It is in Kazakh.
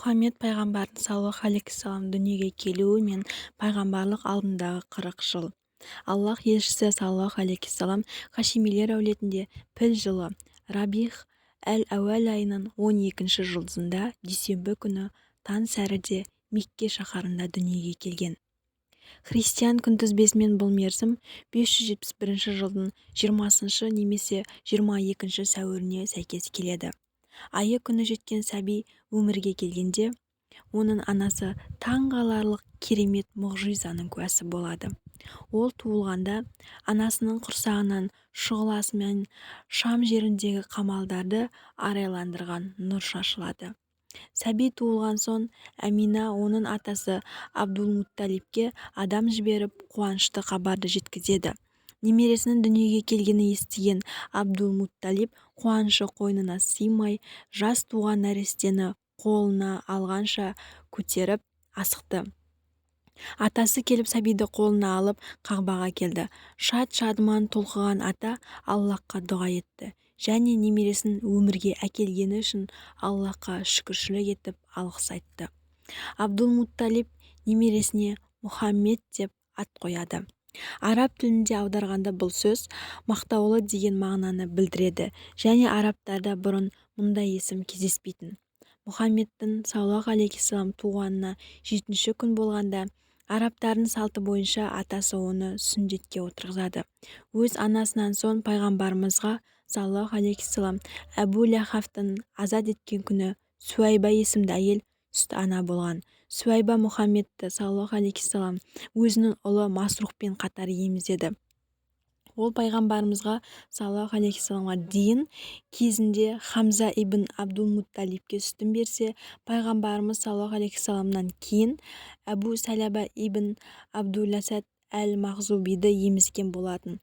мұхаммед пайғамбардың саллаллаху алейхи вассалам дүниеге келуі мен пайғамбарлық алдындағы 40 жыл. Аллах елшісі саллаллаху алейхи вассалам хашимилер әулетінде піл жылы рабиғ әл-әуәл айының 12-ші жұлдызында дүйсенбі күні таң сәріде Мекке шаһарында дүниеге келген. Христиан күнтізбесімен бұл мерзім 571 жылдың 20 немесе 22 сәуіріне сәйкес келеді. Айы күні жеткен сәби өмірге келгенде, оның анасы таңғаларлық керемет мұғжизаның куәсі болады. Ол туылғанда анасының құрсағынан шұғыласымен Шам жеріндегі қамалдарды арайландырған нұр шашылады. Сәби туылған соң Әмина оның атасы Абдул-Мутталибке адам жіберіп қуанышты хабарды жеткізеді. Немересінің дүниеге келгенін естіген Абдул-Мутталиб қуанышы қойнына сыймай, жас туған нәрестені қолына алғанша көтеріп асықты. Атасы келіп сәбиді қолына алып Қағбаға келді. Шад-шадыман толқыған ата Аллахқа дұға етті және немересін өмірге әкелгені үшін Аллахқа шүкіршілік етіп алғыс айтты. Абдул-Мутталиб немересіне Мұхаммед деп ат қояды. Араб тілінде аударғанда бұл сөз мақтаулы деген мағынаны білдіреді және арабтарда бұрын мұндай есім кездеспейтін. Мұхаммедтің саллаллаху алейхи вассалам туғанына 7-ші күн болғанда арабтардың салты бойынша атасы оны сүндетке отырғызады. Өз анасынан соң пайғамбарымызға саллаллаху алейхи вассалам Әбу-Ләхабтың азат еткен күні Суайба есімді әйел сүт ана болған. Суайба Мұхаммедті саллаллаху алейхи вассалам өзінің ұлы Масрухпен қатар емізеді. Ол пайғамбарымызға саллаллаху алейхи вассаламға дейін кезінде Хамза ибн Абдул-Мутталибке сүтін берсе, пайғамбарымыз саллаллаху алейхи вассаламнан кейін Әбу Сәләба ибн Абдул-Асад әл-Мағзубиді емізген болатын.